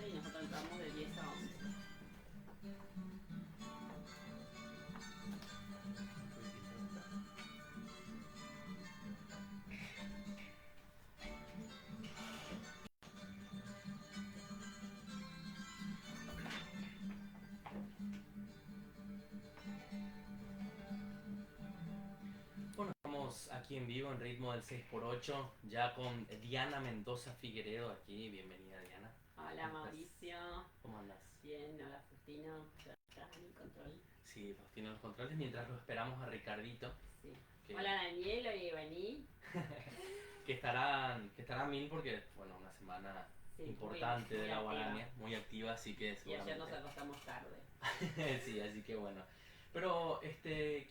y nosotros entramos de 10 a 11. Bueno, estamos aquí en vivo en ritmo del 6x8, ya con Diana Mendoza Figueredo aquí. Bienvenida, Diana. Hola ¿Cómo estás? Mauricio. ¿Cómo andas? Bien, hola Faustino. Ya estás en el control. Sí, Faustino en los controles, mientras lo esperamos a Ricardito, Sí. que, Hola Daniel, hola Ivani. que estará mil porque, bueno, una semana Sí, importante de muy la activa. guaraña, muy activa, así que Y ayer nos seguramente. acostamos tarde. Sí, así que bueno. Pero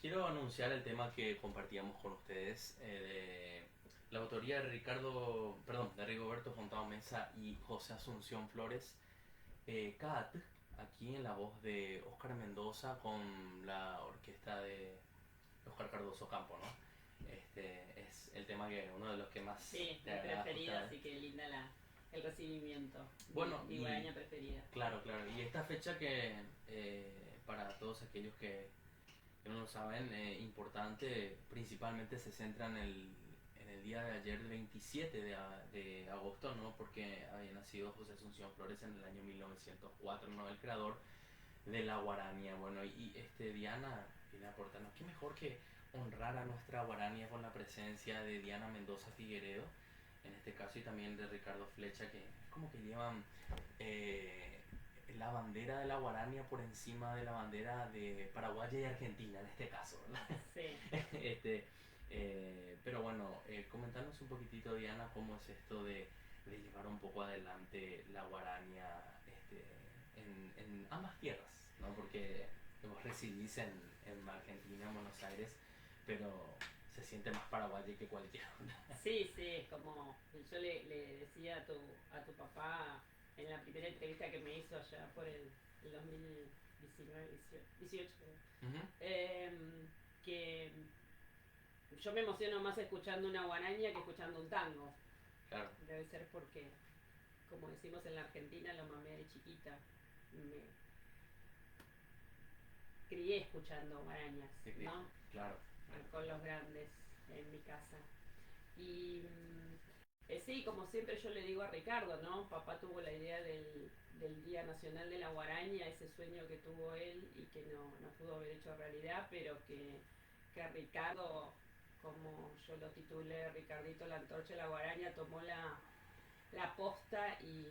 quiero anunciar el tema que compartíamos con ustedes, de la autoría de de Rigoberto Fontao Mesa y José Asunción Flores, CAT, aquí en la voz de Oscar Mendoza con la orquesta de Oscar Cardoso Campo, ¿no? Es el tema que uno de los que más Sí, te mi agrada preferida, justamente. así que linda el recibimiento. Bueno, Mi y guaraña preferida. claro, claro, y esta fecha que para todos aquellos que no lo saben, importante, principalmente se centra en el día de ayer, 27 de agosto, ¿no? Porque había nacido José Asunción Flores en el año 1904, ¿no? El creador de la guarania. Bueno, Diana, viene a aportarnos, qué mejor que honrar a nuestra guarania con la presencia de Diana Mendoza Figueredo, en este caso, y también de Ricardo Flecha, que es como que llevan eh, la bandera de la guarania por encima de la bandera de Paraguay y Argentina, en este caso, ¿verdad? Sí. este, pero bueno, comentarnos un poquitito, Diana, cómo es esto de llevar un poco adelante la guarania en ambas tierras, ¿no? Porque vos residís en Argentina, en Buenos Aires, pero se siente más paraguayo que cualquier otra. Sí, sí, es como yo le decía a tu papá en la primera entrevista que me hizo allá por el 2019, 18, creo, Ujú. que yo me emociono más escuchando una guaraña que escuchando un tango. Claro, Debe ser porque, como decimos en la Argentina, lo mamé de chiquita. Me crié escuchando guarañas, sí, sí, ¿no? claro, claro. Con los grandes en mi casa. Y sí, como siempre yo le digo a Ricardo, ¿no? Papá tuvo la idea del Día Nacional de la Guaraña, ese sueño que tuvo él y que no pudo haber hecho realidad, pero que Ricardo, como yo lo titulé, Ricardito la antorcha de la guaraña, tomó la posta y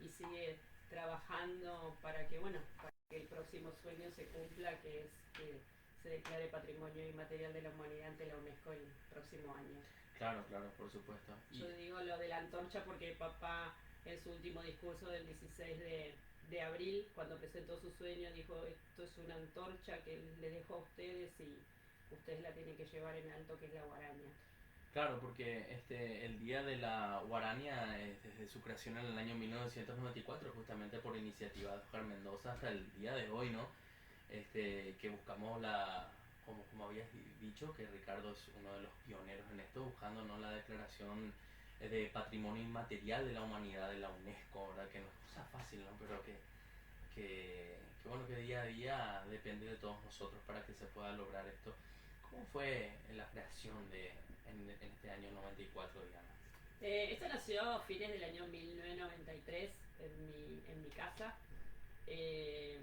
sigue trabajando para que, bueno, para que el próximo sueño se cumpla, que es que se declare Patrimonio Inmaterial de la Humanidad ante la UNESCO el próximo año. Claro, claro, por supuesto. Yo digo lo de la antorcha porque papá en su último discurso del 16 de abril, cuando presentó su sueño, dijo, esto es una antorcha que les dejo a ustedes y ustedes la tienen que llevar en alto, que es la guaraña. Claro, porque el Día de la Guarania, desde su creación en el año 1994, justamente por iniciativa de Oscar Mendoza, hasta el día de hoy, ¿no? Que buscamos como habías dicho, que Ricardo es uno de los pioneros en esto, buscando, ¿no?, la declaración de Patrimonio Inmaterial de la Humanidad de la UNESCO, ¿verdad? Que no es cosa fácil, ¿no? Pero que bueno, que día a día depende de todos nosotros para que se pueda lograr esto. ¿Cómo fue la creación en este año 94, Diana? Esto nació a fines del año 1993 en mi casa. Eh,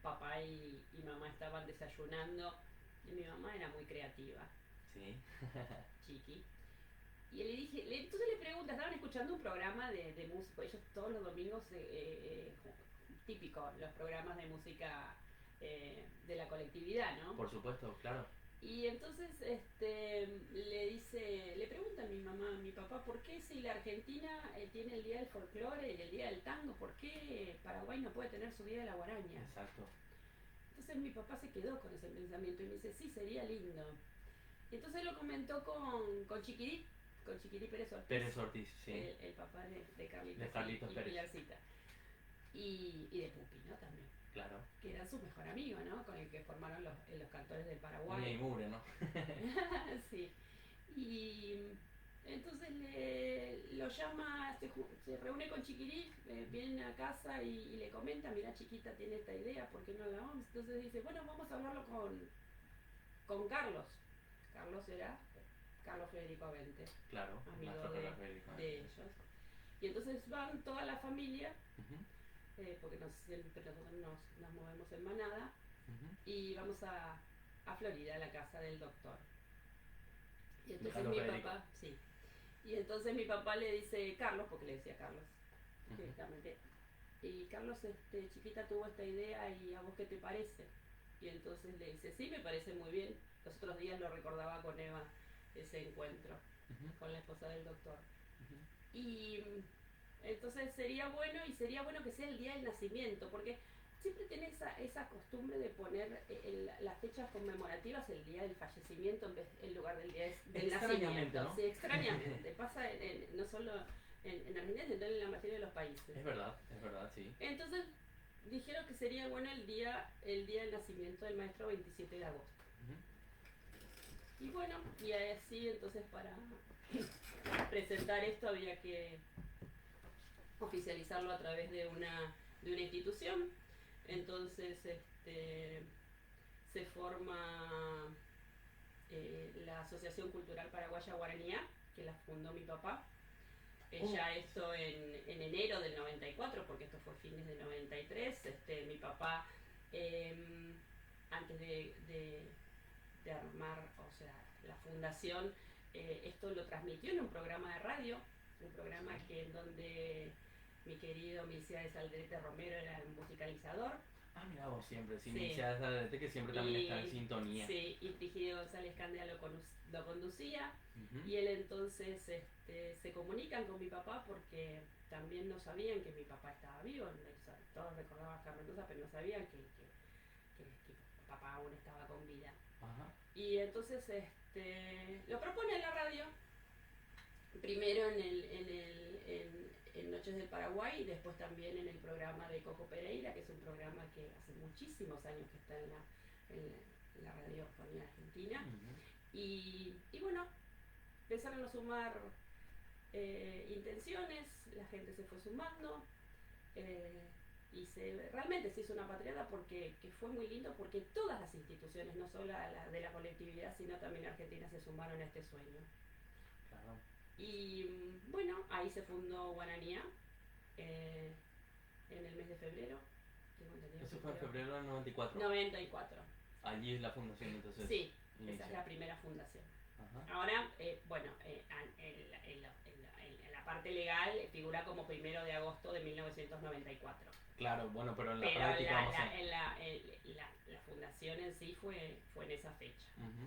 Papá y mamá estaban desayunando y mi mamá era muy creativa, Sí. chiqui. Y le dije, entonces le pregunta, estaban escuchando un programa de música, ellos todos los domingos, típico, los programas de música de la colectividad, ¿no? Por supuesto, claro. Y entonces le pregunta a mi mamá, a mi papá, ¿por qué si la Argentina tiene el Día del Folclore y el Día del Tango, por qué Paraguay no puede tener su Día de la Guaraña? Exacto. Entonces mi papá se quedó con ese pensamiento y me dice, sí, sería lindo. Y entonces lo comentó con Chiquirí Pérez Ortiz, Pérez Ortiz, sí. el papá de De Carlitos Carlitos y Pérez. Pilarcita. Y de Pupi, ¿no? También. Claro. Que era su mejor amigo, ¿no? Con el que formaron los cantores del Uña Paraguay. y mugre, ¿no? Sí. Y Entonces lo llama, se reúne con Chiquirí, viene a casa y le comenta, mira chiquita tiene esta idea, ¿por qué no la vamos? Entonces dice, bueno, vamos a hablarlo con Carlos. Carlos era Carlos Federico Avente, Claro, amigo maestro Carlos Federico de Avente. ellos. Y entonces van toda la familia, Ujú, porque siempre nosotros nos movemos en manada, ujú. y vamos a Florida, a la casa del doctor. Y De entonces Carlos mi Federico. papá, sí. Y entonces mi papá le dice Carlos, porque le decía Carlos Ujú. directamente. Y Carlos, chiquita tuvo esta idea y a vos qué te parece. Y entonces le dice, sí, me parece muy bien. Los otros días lo recordaba con Eva ese encuentro Ujú, con la esposa del doctor. ujú. Y entonces sería bueno que sea el día del nacimiento, porque siempre tenés esa costumbre de poner las fechas conmemorativas el día del fallecimiento en lugar del día del Extrañamente, nacimiento. ¿no? Sí, extrañamente. Pasa no solo en Argentina, sino en la mayoría de los países. Es verdad, sí. Entonces dijeron que sería bueno el día del nacimiento del maestro 27 de agosto. Ujú. Y bueno, y así entonces para presentar esto había que oficializarlo a través de una institución. Entonces se forma la Asociación Cultural Paraguaya Guaranía, que la fundó mi papá. Ya esto en enero del 94, porque esto fue fines del 93. Mi papá, antes de armar, o sea, la fundación, esto lo transmitió en un programa de radio, un programa que en donde mi querido Milciades Aldrete Romero era el musicalizador. Ah, mira vos siempre, sí, Sí. iniciadas a que siempre también está en sintonía. Sí, y Frigidio González Candela lo conducía. Ujú. Y él entonces se comunican con mi papá porque también no sabían que mi papá estaba vivo. Todos recordaban a Carmen Rosa, pero no sabían que papá aún estaba con vida. Ajá. Y entonces lo propone en la radio, primero en Noches del Paraguay y después también en el programa de Coco Pereira, que es un programa que hace muchísimos años que está en la radiofonía argentina. Ujú. Y bueno, empezaron a sumar intenciones, la gente se fue sumando. Y realmente se hizo una patriada porque que fue muy lindo porque todas las instituciones, no solo la de la colectividad, sino también Argentina, se sumaron a este sueño. Claro. Y bueno, ahí se fundó Guaranía en el mes de febrero. Eso fue en febrero del 94. 94. Allí es la fundación, entonces. Sí, inicia. esa es la primera fundación. Ajá. Ahora, bueno, en la parte legal figura como 1 de agosto de 1994. Claro, bueno, pero en la Pero práctica vamos a... la fundación en sí fue en esa fecha. Ujú.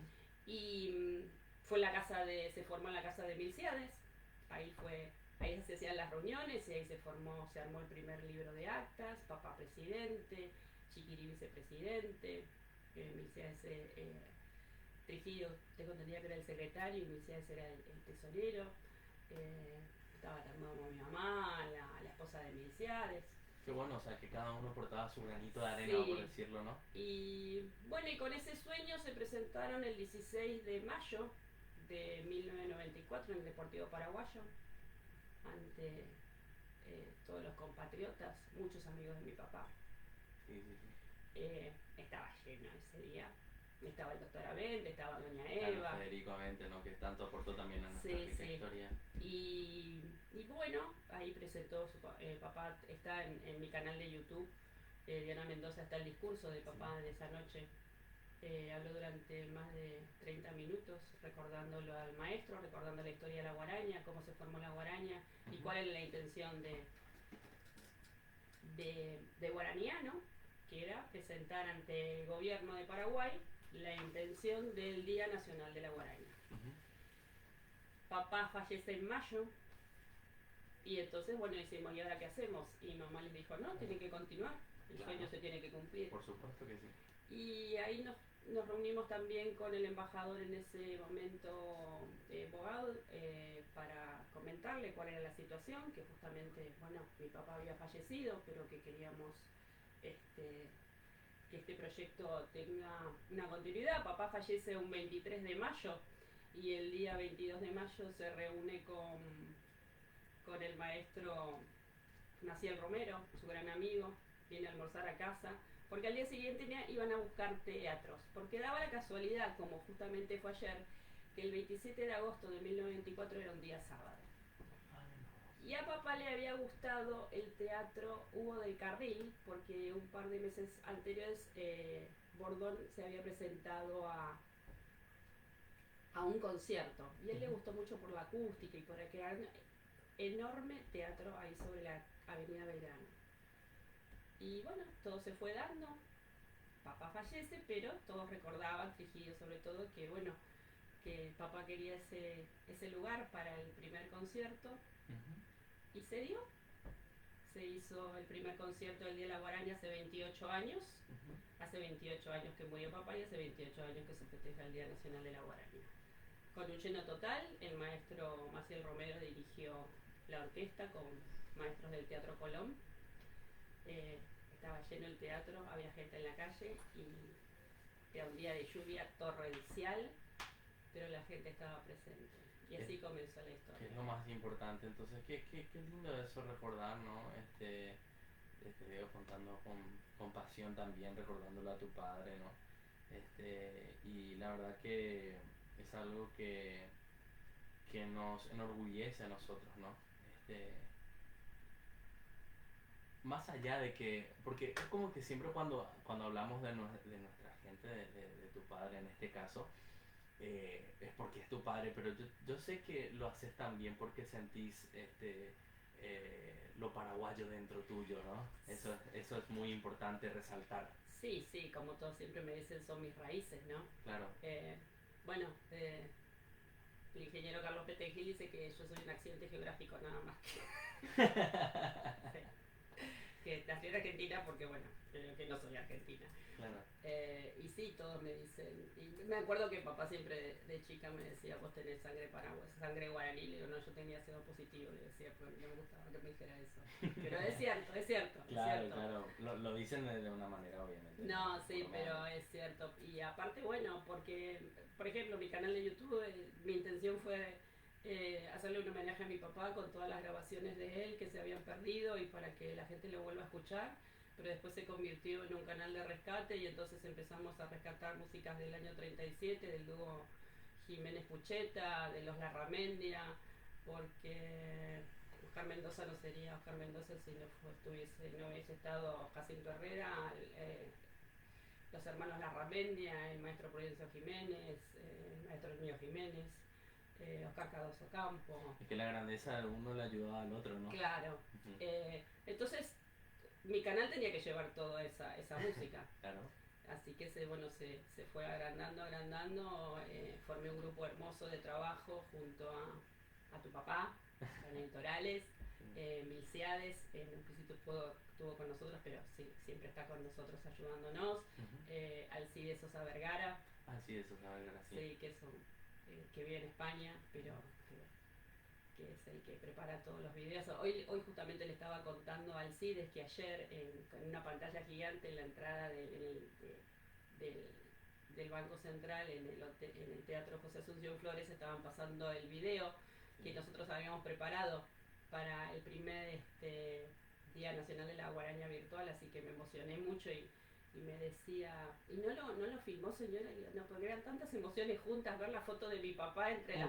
Y se formó en la casa de Milciades. Ahí se hacían las reuniones y ahí se armó el primer libro de actas, papá presidente, Chiquiri vicepresidente, Milciades Frigidio, tengo entendido que era el secretario y Milciades era el tesorero. Estaba también mi mamá, la esposa de Milciades. Qué bueno, o sea, que cada uno portaba su granito de arena, Sí. por decirlo, ¿no? Y bueno, y con ese sueño se presentaron el 16 de mayo de 1994 en el Deportivo Paraguayo ante todos los compatriotas, muchos amigos de mi papá. Sí, sí, sí. Estaba lleno ese día. Estaba el doctor Avente, estaba doña Claro, Eva. Federico Avente, ¿no? Que tanto aportó también a nuestra Sí, rica sí. historia. Y bueno, ahí presentó papá, está en mi canal de YouTube, Diana Mendoza, está el discurso de papá de esa noche. Habló durante más de 30 minutos recordándolo al maestro, recordando la historia de la guaraña, cómo se formó la guaraña y Ujú. cuál era la intención de Guaranía, ¿no? Que era presentar ante el gobierno de Paraguay la intención del Día Nacional de la Guaraña. Ujú. Papá fallece en mayo y entonces, bueno, decimos, ¿y ahora qué hacemos? Y mamá les dijo, no, tiene que continuar, el Claro. sueño se tiene que cumplir. Por supuesto que sí. Y ahí nos reunimos también con el embajador en ese momento, Bogado, para comentarle cuál era la situación, que justamente, bueno, mi papá había fallecido, pero que queríamos que este proyecto tenga una continuidad. Papá fallece un 23 de mayo y el día 22 de mayo se reúne con el maestro Maciel Romero, su gran amigo, viene a almorzar a casa, porque al día siguiente iban a buscar teatros, porque daba la casualidad, como justamente fue ayer, que el 27 de agosto de 1994 era un día sábado. Y a papá le había gustado el teatro Hugo del Carril, porque un par de meses anteriores Bordón se había presentado a un concierto. Y a él le gustó mucho por la acústica y por el que era un enorme teatro ahí sobre la Avenida Belgrano. Y bueno, todo se fue dando. Papá fallece, pero todos recordaban, Frigidio sobre todo, que bueno, que papá quería ese lugar para el primer concierto. Y se dio. Se hizo el primer concierto del Día de la Guaraña hace 28 años. Hace 28 años que murió papá y hace 28 años que se festeja el Día Nacional de la Guaraña. Con un lleno total, el maestro Maciel Romero dirigió la orquesta con maestros del Teatro Colón. Estaba lleno el teatro, había gente en la calle y era un día de lluvia torrencial, pero la gente estaba presente. Y así comenzó la historia. Que es lo más importante. Entonces, qué lindo eso recordar, ¿no? Te veo contando con pasión también, recordándolo a tu padre, ¿no? Y la verdad que es algo que nos enorgullece a nosotros, ¿no? Más allá de que, porque es como que siempre cuando hablamos de nuestra gente, de tu padre en este caso, es porque es tu padre, pero yo sé que lo haces también porque sentís lo paraguayo dentro tuyo, ¿no? Eso es muy importante resaltar. Sí, sí, como todos siempre me dicen, son mis raíces, ¿no? Claro. Bueno, el ingeniero Carlos Petengil dice que yo soy un accidente geográfico nada más. Sí. Que nací en Argentina porque, bueno, creo que no soy argentina. Claro. Y sí, todos me dicen, y me acuerdo que papá siempre de chica me decía, vos tenés sangre paraguaya, sangre guaraní, le digo, no, yo tenía CO positivo, le decía, pero no me gustaba que me dijera eso. Pero es cierto, es cierto. Claro, es cierto. claro, lo dicen de una manera obviamente. No, sí, pero es cierto. Y aparte, bueno, porque, por ejemplo, mi canal de YouTube, mi intención fue hacerle un homenaje a mi papá con todas las grabaciones de él que se habían perdido y para que la gente lo vuelva a escuchar, pero después se convirtió en un canal de rescate y entonces empezamos a rescatar músicas del año 37, del dúo Jiménez Pucheta, de los Larramendia, porque Oscar Mendoza no sería Oscar Mendoza si no hubiese estado Jacinto Herrera, los hermanos Larramendia, el maestro Prudencio Jiménez, el maestro Emilio Jiménez, Oscar Cardoso Campo. Es que la grandeza de uno le ayuda al otro, ¿no? Claro. Entonces, mi canal tenía que llevar toda esa música. Claro. Así que se fue agrandando. Formé un grupo hermoso de trabajo junto a tu papá, Daniel Torales, Milciades, en un principio estuvo con nosotros, pero sí, siempre está con nosotros ayudándonos. Alcide Sosa Vergara. Alcide Sosa Vergara, sí. Sí, que vive en España, pero que es el que prepara todos los videos. Hoy justamente le estaba contando a Alcides que ayer en una pantalla gigante en la entrada del Banco Central, en el Teatro José Asunción Flores, estaban pasando el video que nosotros habíamos preparado para el primer Día Nacional de la Guaraña Virtual, así que me emocioné mucho y me decía, y no lo filmó, señora, no, porque eran tantas emociones juntas, ver la foto de mi papá entre las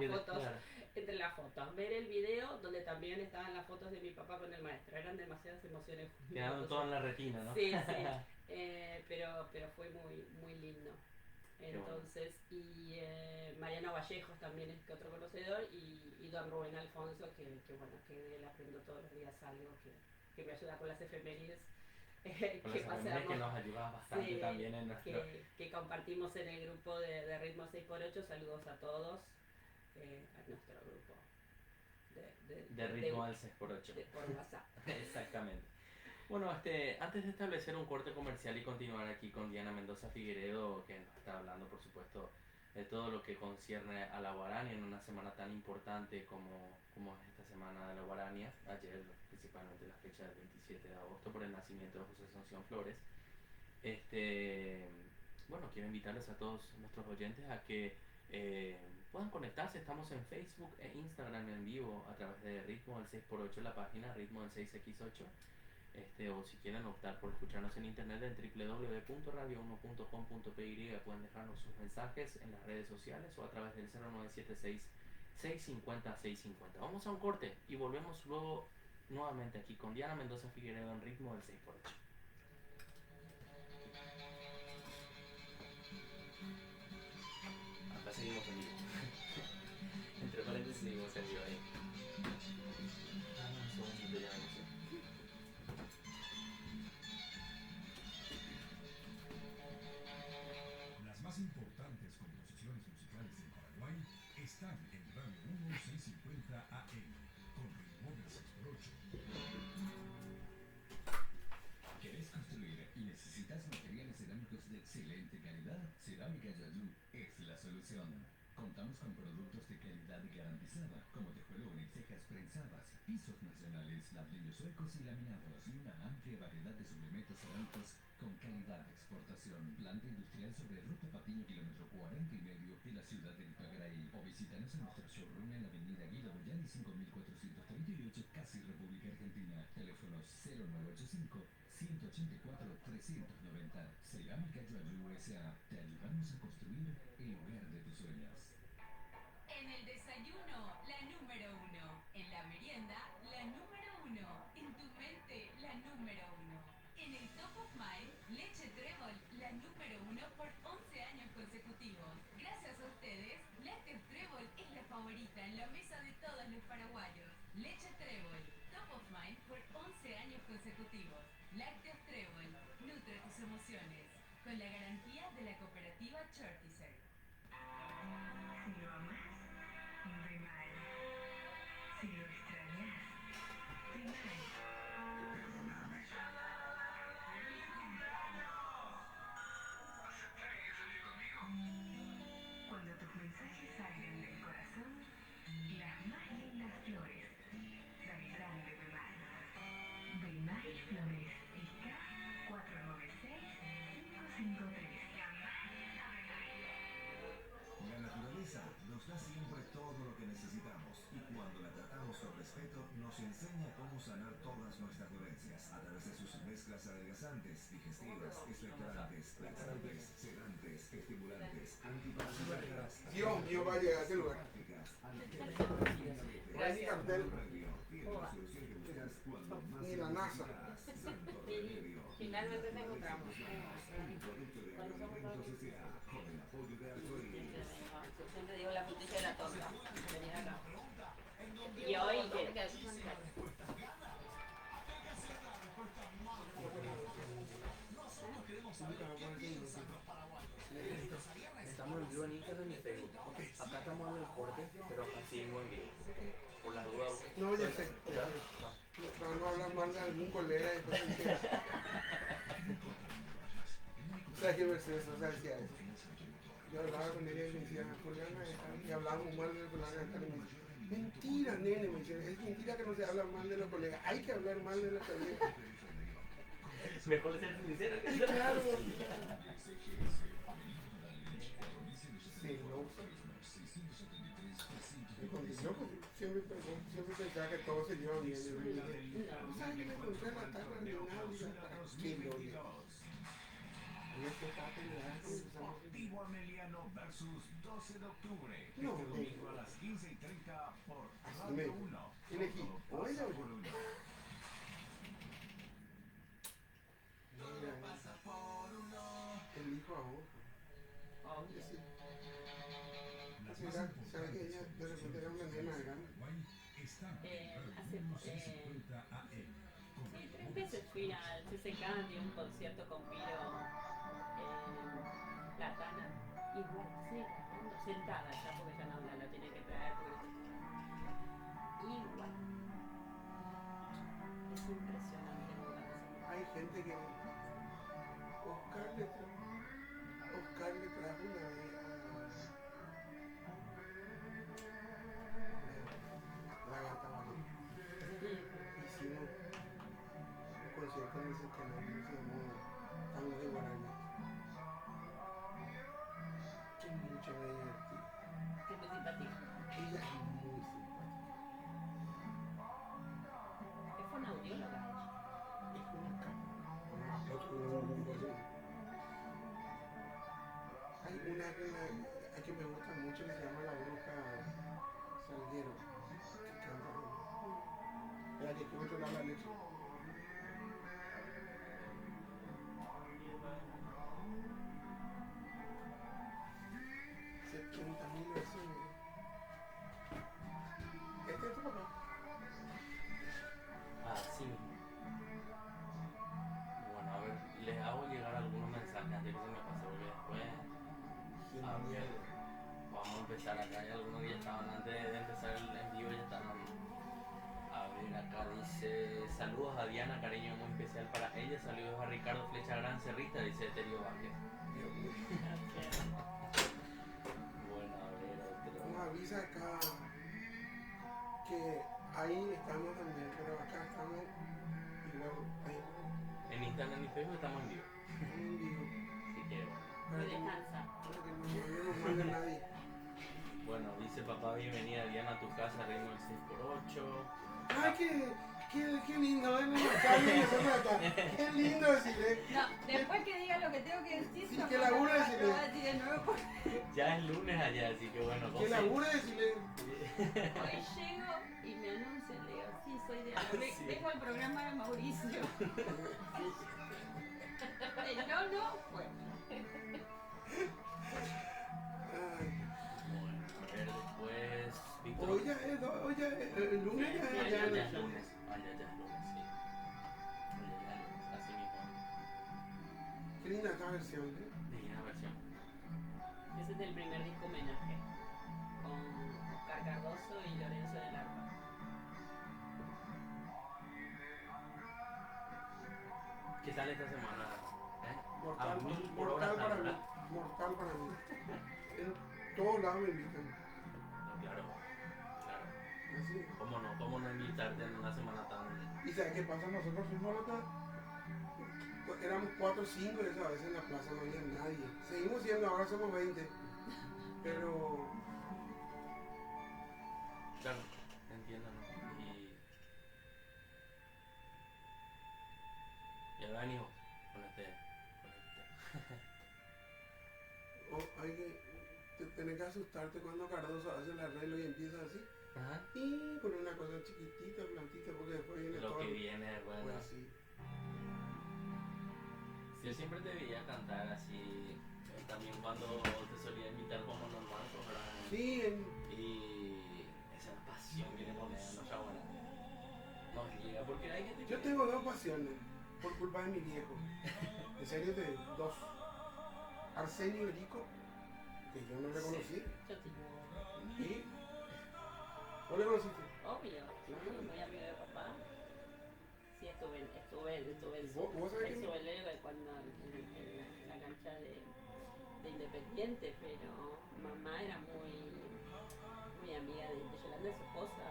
fotos, ver el video donde también estaban las fotos de mi papá con el maestro, eran demasiadas emociones juntas. Quedaron todo en la retina, ¿no? Sí, pero fue muy, muy lindo. Entonces, y Mariano Vallejos también es otro conocedor, y don Rubén Alfonso, que bueno, que de él aprendo todos los días algo, que me ayuda con las efemérides. Que nos ayuda bastante, sí, también en nuestro... que compartimos en el grupo de Ritmo 6x8. Saludos a todos, a nuestro grupo de Ritmo del 6x8 por WhatsApp. Exactamente. Bueno, antes de establecer un corte comercial y continuar aquí con Diana Mendoza Figueredo, que nos está hablando por supuesto de todo lo que concierne a la Guarania en una semana tan importante como es esta semana de la Guarania, ayer principalmente la fecha del 27 de agosto por el nacimiento de José Asunción Flores. Bueno, quiero invitarles a todos nuestros oyentes a que puedan conectarse. Estamos en Facebook e Instagram en vivo a través de Ritmo del 6x8, la página Ritmo del 6x8. O si quieren optar por escucharnos en internet en www.radio1.com.py, pueden dejarnos sus mensajes en las redes sociales o a través del 0976 650 650. Vamos a un corte y volvemos luego nuevamente aquí con Diana Mendoza Figueredo en Ritmo del 6x8. Acá seguimos en vivo. Entre paréntesis seguimos en vivo ahí. Un segundito, ya no sé. Las más importantes composiciones musicales del Paraguay están en Radio 1 650 AM, con ritmo del 6x8. ¿Querés construir y necesitas materiales cerámicos de excelente calidad? Cerámica Yayú es la solución. Contamos con productos de calidad garantizada, como tejuelones, cejas prensadas, pisos nacionales, ladrillos suecos y laminados, y una amplia variedad de suplementos cerámicos con calidad de exportación. Planta industrial sobre Ruta Patiño, kilómetro 40,5 de la ciudad de Ipacaraí. O visítanos en nuestro showroom en la avenida Guido Boyani 5438, casi República Argentina. Teléfonos 0985 184 390. Cerámica Yayú S.A. Te ayudamos a construir el hogar de tus sueños. En el desayuno, la número 1. En la merienda, la número 1. En tu mente, la número 1. En el Top of Mind, Leche Trébol, la número 1 por 11 años consecutivos. Gracias a ustedes, Lácteos Trébol es la favorita en la mesa de todos los paraguayos. Leche Trébol, Top of Mind por 11 años consecutivos. Lácteos Trébol, nutre tus emociones. Con la garantía de la cooperativa Chortizer. Si lo amas, ve mal. Si lo extrañas, ve mal. Perdóname. ¿Aceptarías salir conmigo? Cuando tus mensajes salgan del corazón, las más lindas flores saldrán de Bemal. Bemal Flores, ICA 496-553. La naturaleza nos da siempre todo lo que necesitamos y cuando la tratamos con respeto nos enseña cómo sanar todas nuestras dolencias a través de sus mezclas adelgazantes, digestivas, expectorantes, laxantes, sedantes, estimulantes, antiparasitarias. Dios mío, va a llegar a ese lugar. Ni la NASA. Finalmente te encontramos. Siempre digo la frutilla de la torta. Venir acá. Y hoy quiero que Estamos en vivo en Instagram y Facebook. Acá estamos dando el corte, pero acá seguimos en vivo. Por las dudas. No, ya sé. Para no hablar mal de algún colega y cosas así. ¿Sabes qué versión eso? ¿Sabes qué es? Yo hablaba con ella y me decía, fulana, y hablábamos mal de los colegas, y me dice, mentira, nene, me dice, es mentira que no se habla mal de los colegas, hay que hablar mal de los colegas. Mejor ser sincero. Sí, claro. Sí, no. Y cuando yo pues, siempre pensaba que todo se lleva bien. Yo le dije, ¿sabes que me encontré la tarde de Navidad? ¿Qué lo le? Y esto está peleado. Deportivo Ameliano versus 12 de octubre. No, Este domingo a las 15:30 por Así Radio me- 1. elegí, Todo o ella o pasa yo. por uno. Elijo a otro. Obvio. Sí. Las Sí, más ¿sabe que ella de repente era una nena de gana? Paraguay están en Radio 1 650 AM. Con Sí, 3 ritmo veces fui al CCK, di un concierto con Piro en La Tana. Igual, sí, sentada ya porque ya no la tiene que traer. Igual. Es impresionante lo que pasa. Hay gente que Oscar le trajo una vez a la gata María. Hicimos un concierto en ese canal que se llamó Tango de Guaraní. Que mucho me divertí. Siempre si que cuesta la leche. 70.000 vecinos. ¿Este es tu papá? Así mismo. Bueno, a ver, les hago llegar algunos mensajes antes que se me pase, porque después, a ver, vamos a empezar acá. Hay algunos que ya estaban antes de empezar el envío, ya están. A ver, acá dice: saludos a Diana, cariño muy especial para ella. Saludos a Ricardo Flecha Gran Cerrita, dice Eterio Vázquez. Dios mío. Bueno, a ver, otro. Nos avisa acá que ahí estamos también, pero acá estamos igual, ahí En Instagram y Facebook estamos en vivo. en vivo. Así que, Para Y que, descansa. para que no nos mande nadie. bueno, dice papá: bienvenida Diana a tu casa, ritmo del 6x8. Ay, qué lindo, qué lindo decirle. No, después que diga lo que tengo que decir, Sí, no, que no, labure, no, decirle. lo voy a decir de nuevo porque Ya es lunes allá, así que bueno, Que labure decirle. Hoy llego y me anuncian, le digo, sí, soy de algo. Sí. Vengo al programa de Mauricio. No, fue. Ay, Bueno, a ver después. Víctor. hoy ya es, el lunes ya Ya, es, ya, ya ya es. es lunes. Ah, ya es lunes, sí. Oye, ya es lunes, así mismo. Qué linda esta versión, ¿eh? Divina versión. Ese es del primer disco homenaje. Con Oscar Cardoso y Lorenzo del Arpa. ¿Qué tal esta semana? Mortal, A 1000 por mortal hora, para mí. ¿verdad? Mortal para mí. En todos lados me invitan. No, claro, claro. Así. ¿Cómo no invitarte en una semana tan... ¿Y sabes qué pasa? Nosotros fuimos la otra. Éramos 4 o 5 de esa vez en la plaza, no había nadie. Seguimos siendo, ahora somos 20. Pero Claro, entiendo, ¿no? Y ahora venimos con este hay que tener que asustarte cuando Cardoso hace el arreglo y empieza así. Ajá. Y con una cosa chiquitita, plantita, porque después viene Lo todo. que viene, bueno. Pues sí. Yo siempre te veía cantar así, también cuando te solía invitar como normal, pues, ¿verdad? Sí, Y esa pasión que le pones a los chavales nos llega, porque hay gente que... yo tengo 2 pasiones por culpa de mi viejo. En serio, de 2. Arsenio Erico, que yo no le conocí. Yo sí. ¿Y? ¿Vos le conociste? Obvio, muy amigo de papá. Sí, estuve en ¿Vos sabés que estuve en cuando en la cancha de Independiente, pero mamá era muy amiga de Yolanda, de su esposa.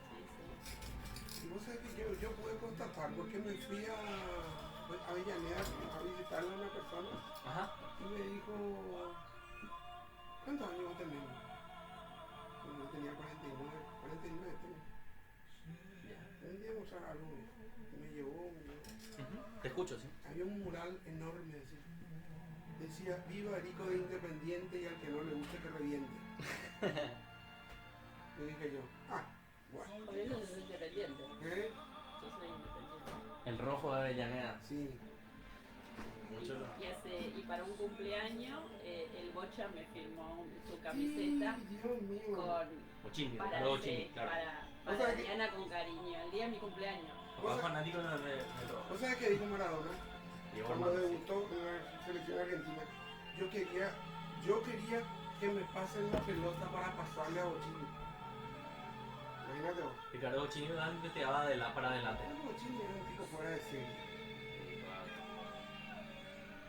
Sí. Y vos sabés que yo pude constatar porque me fui a Avellaneda a visitarle a una persona Ajá. y me dijo, ¿cuántos años vos tenés? Y yo tenía 49 tengo. Un día mostrar algo, me llevó, Te escucho, sí. había un mural enorme así. Decía, viva Erico de Independiente y al que no le guste que reviente. Le dije yo, bueno. Por eso yo soy independiente. ¿Eh? Yo soy independiente. El rojo de Avellaneda. Sí. Mucho lo... Y para un cumpleaños, el Bocha me firmó su camiseta Dios mío. con Bochini, para, algo Bochini, claro. ¿Vos para sabés que- Diana con cariño, el día de mi cumpleaños. Papá fanático de rojo. ¿Vos sabés qué dijo Maradona? Diego Cuando Armando, sí. debutó en la selección argentina, yo quería que me pasen la pelota para pasarle a Bochini. Imagínate vos. Ricardo Bochini realmente te daba para adelante. Bochini era un tipo fuera de serie,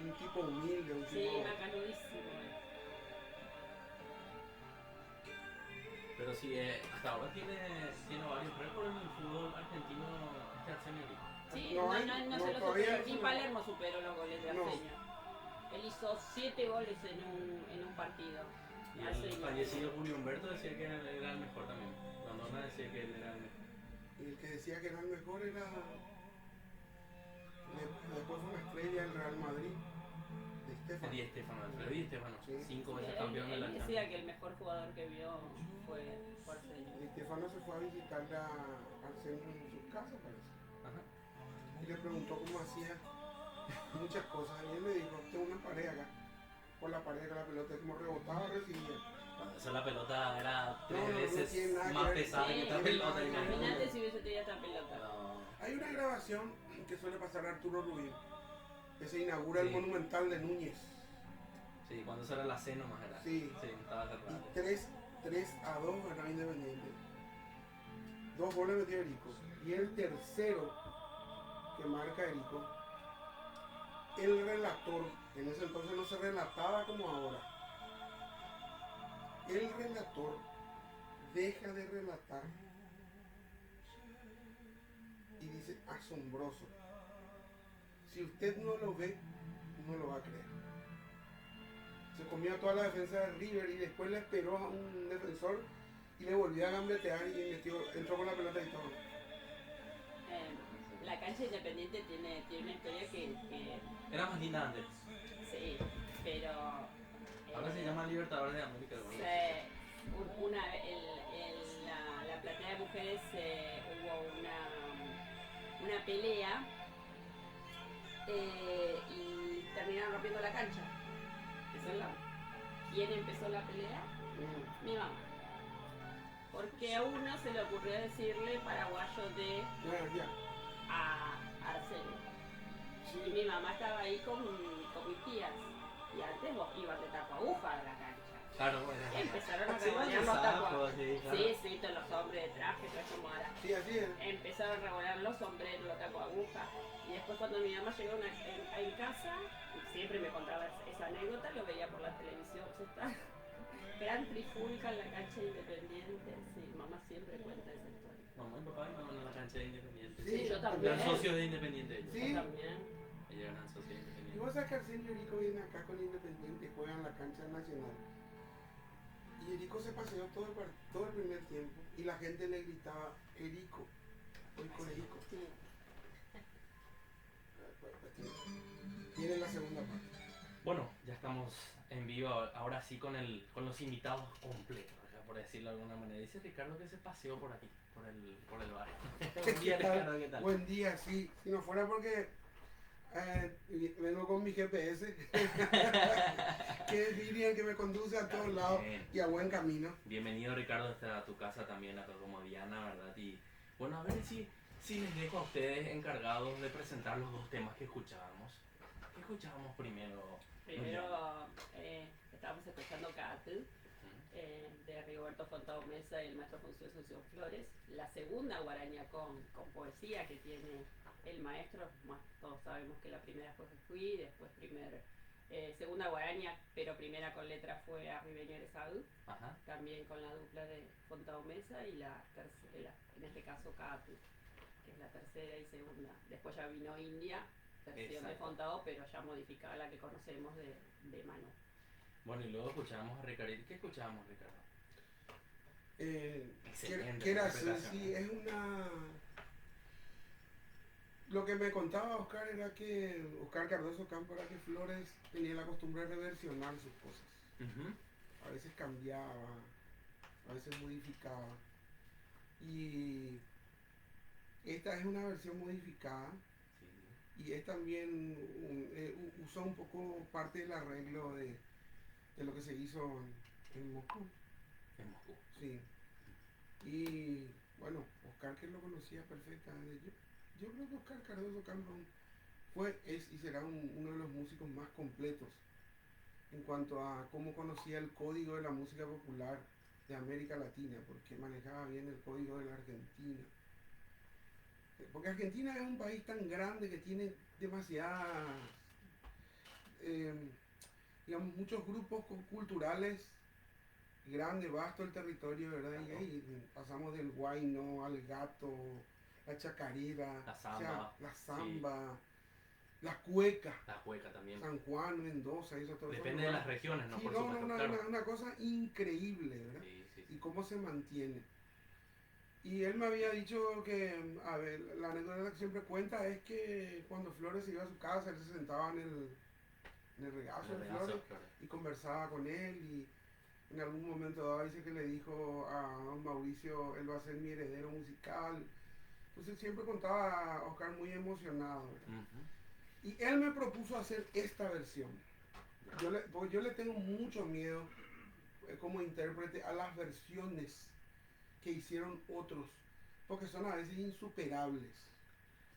un tipo humilde, un Sí, tipo... macanudísimo. Pero sí, hasta ahora tiene varios récords en el fútbol argentino, este Arsenio Erico. Sí, No no, hay- no, no, se lo todavía superó, eso ni no. Palermo superó los goles de No. Arsenio. Él hizo 7 goles en un partido. Y el Arsenio. fallecido Julio Humberto decía que era el mejor también. Rondona decía que él era el mejor. Y el que decía que era el mejor era... Después fue una estrella en Real Madrid, de Stefano. Di Stefano, Alfredo Di Stefano, Sí. 5 veces Él campeón de la decía Champions. que el mejor jugador que vio fue Arsenio. Di Stefano Susana se fue a visitar al centro en su casa, parece. Ajá. Y le preguntó cómo hacía muchas cosas. Y él le dijo, tengo una pared acá. Por la pared de la pelota, como rebotaba, recibía. Cuando eso la pelota era No, no, no 3 veces tiene nada que más ver. pesada que Sí, esta no pelota. tiene nada que ver. Imagínate si hubiese tenido esta pelota. No. Hay una grabación que suele pasar a Arturo Rubín, que se inaugura el Sí. Monumental de Núñez. Sí, cuando eso era la C nomás era. Sí. Estaba cerrado. Y 3-2 ganó Independiente. 2 goles metió Erico. Y el tercero que marca Erico, el relator, en ese entonces no se relataba como ahora. El relator deja de relatar y dice asombroso. Si usted no lo ve, no lo va a creer. Se comió toda la defensa de River y después le esperó a un defensor y le volvió a gambetear y entró con la pelota y todo. La cancha Independiente tiene una historia que Era más linda antes. sí, pero Ahora se llama Libertadores de América. ¿No? la platea de mujeres hubo una pelea y terminaron rompiendo la cancha. ¿Quién empezó la pelea? Mi mamá. Porque a uno se le ocurrió decirle paraguayo de Ya. a Arsenio. Y Sí. mi mamá estaba ahí con mis tías. Y antes vos ibas de taco aguja a la cancha. Claro, bueno. Empezaron a Sí, revolear los saco, tacos. sí, claro. Sí, todos los hombres de traje, todo como ahora. Sí, así es. Empezaron a revolear los sombreros, los tacos aguja. Y después cuando mi mamá llegó en casa, siempre me contaba esa anécdota, lo veía por la televisión. Está gran trifulca en la cancha Independiente. Sí, mamá siempre cuenta esa historia. Mamá y papá iban a la cancha de Independiente. Sí, yo también. Eran socios de Independiente ellos. Sí. Yo también. Ellos eran socios de Y Independiente. vos sabés que Arsenio y Erico vienen acá con Independiente, juegan la cancha nacional. Y Erico se paseó todo el primer tiempo y la gente le gritaba, Erico, voy con Erico. Tiene la segunda parte. Bueno, ya estamos en vivo ahora sí con los invitados completos, ya por decirlo de alguna manera. Dice Ricardo que se paseó por aquí, por el bar. Buen día, Ricardo, ¿qué tal? Buen día, sí. Si no fuera porque vengo con mi GPS, que dirían que me conduce a todos lados Bien. y a buen camino. Bienvenido, Ricardo, a tu casa también, acá como Diana, ¿verdad? Y bueno, a ver si les dejo a ustedes encargados de presentar los dos temas que escuchábamos. ¿Qué escuchábamos primero? Primero estábamos escuchando Catl de Rigoberto Fontao Mesa y el maestro Función Socio Flores. La segunda guaraña con poesía que tiene el maestro. Bueno, todos sabemos que la primera fue Jujuy, después segunda guaraña, pero primera con letra fue Arribeño Eresadu, Ajá. también con la dupla de Fontao Mesa y la tercera, en este caso Catl, que es la tercera y segunda. Después ya vino India, versión de Exacto. Fontao, pero ya modificada, la que conocemos de Manu. Bueno, y luego escuchábamos a Ricardo. ¿Qué escuchábamos, Ricardo? Excelente Que era interpretación. sí, es una. Lo que me contaba Oscar era que Oscar Cardoso Campo era que Flores tenía la costumbre de reversionar sus cosas. Ujú. A veces cambiaba, a veces modificaba. Y esta es una versión modificada Sí. y es también usó un poco parte del arreglo de lo que se hizo en Moscú. En Moscú. Sí. Y bueno, Oscar que lo conocía perfectamente. Yo creo que Oscar Cardoso Campo es y será uno de los músicos más completos en cuanto a cómo conocía el código de la música popular de América Latina, porque manejaba bien el código de la Argentina. Porque Argentina es un país tan grande que tiene demasiadas, digamos, muchos grupos culturales grande, vasto el territorio, ¿verdad? Y ahí pasamos del guayno al gato, la chacarera, La samba, o sea, la samba, la cueca, La cueca también. San Juan, Mendoza, eso todo. Depende de las regiones, ¿no? Sí, Por no, supuesto, no, claro. una cosa increíble, ¿verdad? Sí, sí, Y sí. cómo se mantiene. Y él me había dicho que, a ver, la anécdota que siempre cuenta es que cuando Flores iba a su casa, él se sentaba en el regazo El de regazo, Flores claro. y conversaba con él en algún momento dado dice que le dijo a don Mauricio, él va a ser mi heredero musical. Entonces siempre contaba a Oscar muy emocionado, ¿verdad? Ujú. Y él me propuso hacer esta versión. Porque yo le tengo mucho miedo como intérprete a las versiones que hicieron otros, porque son a veces insuperables.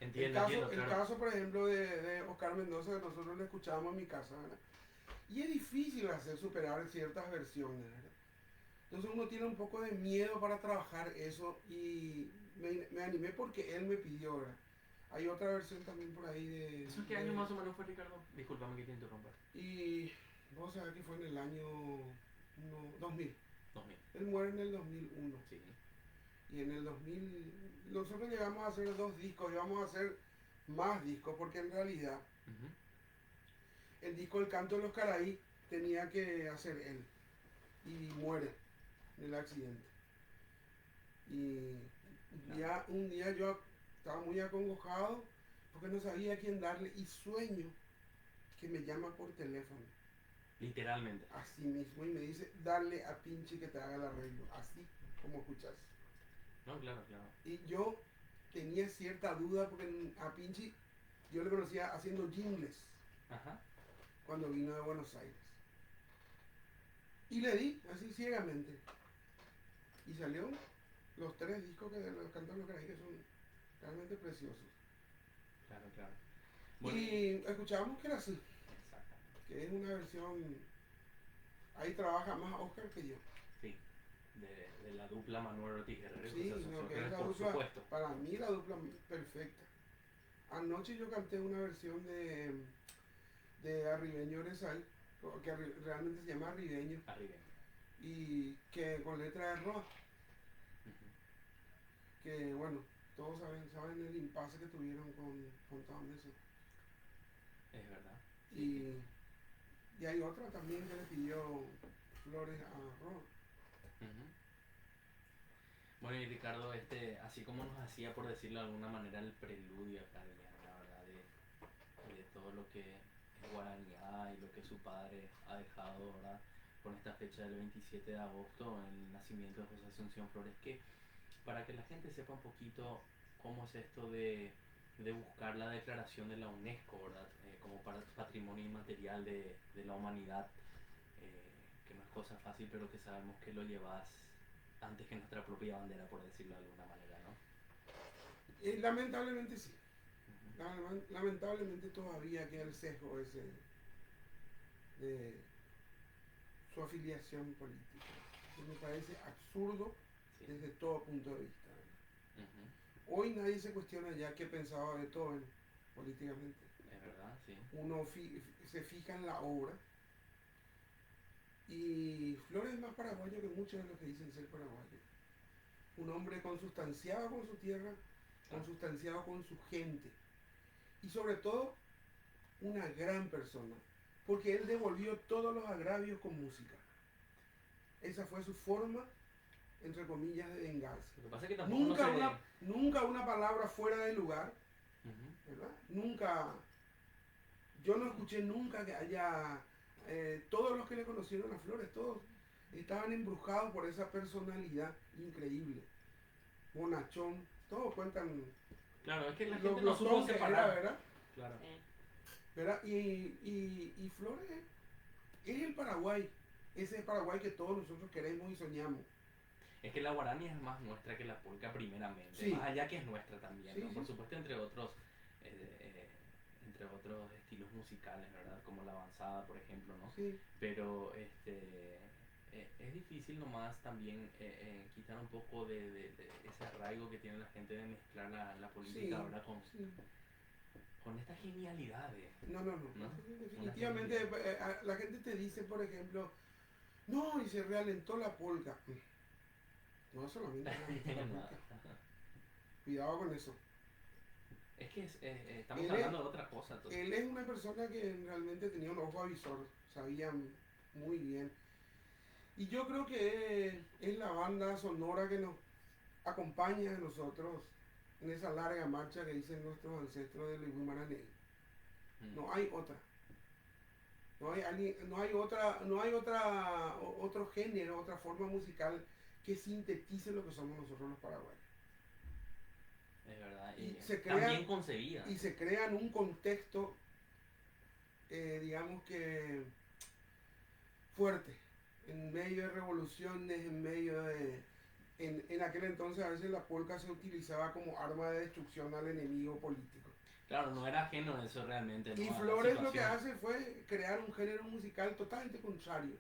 Entiendo, entiendo, El claro. caso, por ejemplo, de Oscar Mendoza, que nosotros le escuchábamos en mi casa, ¿verdad? Y es difícil hacer superar ciertas versiones, ¿verdad? Entonces uno tiene un poco de miedo para trabajar eso y me animé porque él me pidió, ¿verdad? Hay otra versión también por ahí de... ¿Eso qué año más o menos fue, Ricardo? Discúlpame que te interrumpa. Y vos sabés que fue en el año 2000. 2000. Él muere en el 2001. Sí. Y en el 2000 nosotros llegamos a hacer 2 discos, íbamos a hacer más discos porque en realidad Ujú. el disco El Canto de los Caraí tenía que hacer él y muere en el accidente. Y un día yo estaba muy acongojado porque no sabía a quién darle y sueño que me llama por teléfono, Literalmente. así mismo, y me dice, dale a Pinchi que te haga el arreglo, así como escuchas. No, claro, claro. Y yo tenía cierta duda porque a Pinchi yo le conocía haciendo jingles Ajá. cuando vino de Buenos Aires. Y le di, así ciegamente. Y salió los 3 discos que los cantan los Caraí, que son realmente preciosos. Claro, claro. Bueno, Y escuchábamos que era así, exactamente. que es una versión, ahí trabaja más Oscar que yo. Sí. De la dupla Manuel Ortiz Herrero. Sí, José lo Asunción que es Flores, la por dupla, supuesto. para mí la dupla perfecta. Anoche yo canté una versión de Arribeño Rezal, que realmente se llama Arribeño, Arriba. y que con letra de Roa, Ujú. que bueno, todos saben el impasse que tuvieron con Tom eso. Es verdad. Y hay otra también que le pidió flores a Roa. Ujú. Bueno, y Ricardo, así como nos hacía, por decirlo de alguna manera, el preludio acá, la verdad, de todo lo que es Guaraní y lo que su padre ha dejado, ¿verdad? Con esta fecha del 27 de agosto, el nacimiento de José Asunción Flores, que para que la gente sepa un poquito cómo es esto de buscar la declaración de la UNESCO, ¿verdad? Como patrimonio inmaterial de la humanidad, que no es cosa fácil, pero que sabemos que lo llevas antes que nuestra propia bandera, por decirlo de alguna manera, ¿no? Lamentablemente sí. Ujú. Lamentablemente todavía queda el sesgo ese de su afiliación política, que me parece absurdo Sí. desde todo punto de vista. Ujú. Hoy nadie se cuestiona ya qué pensaba Beethoven políticamente. Es verdad, sí. Uno se fija en la obra y Flores es más paraguayo que muchos de los que dicen ser paraguayos. Un hombre consustanciado con su tierra, consustanciado con su gente y sobre todo una gran persona, porque él devolvió todos los agravios con música. Esa fue su forma, entre comillas, de vengarse. Lo que pasa es que tampoco no se... Nunca una palabra fuera de lugar, Ujú. ¿verdad? Nunca, yo no escuché nunca que haya, todos los que le conocieron a Flores, todos estaban embrujados por esa personalidad increíble. Bonachón, todos cuentan Claro, es que la lo gente no supo glotón que era, separar. ¿verdad? Claro. ¿Verdad? Y Flores es el Paraguay, ese Paraguay que todos nosotros queremos y soñamos. Es que la guarani es más nuestra que la polca primeramente, Sí. más allá que es nuestra también, Sí, ¿no? sí. Por supuesto entre otros estilos musicales, ¿verdad? Como la avanzada, por ejemplo, ¿no? Sí, Pero es difícil nomás también quitar un poco de ese arraigo que tiene la gente de mezclar la política, sí, ¿verdad? sí. Con esta genialidad No. ¿no? Definitivamente la gente te dice, por ejemplo, no, y se realentó la polca. No solamente realentó la Nada. polca. Cuidado con eso. Es que estamos Él hablando de otra cosa. Entonces. Él es una persona que realmente tenía un ojo avisor, sabía muy bien. Y yo creo que es la banda sonora que nos acompaña a nosotros en esa larga marcha que dicen nuestros ancestros de Luis Maranelli. Mm. No hay otra. otro género, otra forma musical que sintetice lo que somos nosotros los paraguayos. Es verdad. Y Y se también crea, concebida. y se crea en un contexto, digamos que fuerte, en medio de revoluciones, en medio de... En aquel entonces a veces la polka se utilizaba como arma de destrucción al enemigo político. Claro, no era ajeno a eso realmente, ¿no? Y A la Flores lo que situación. hace fue crear un género musical totalmente contrario,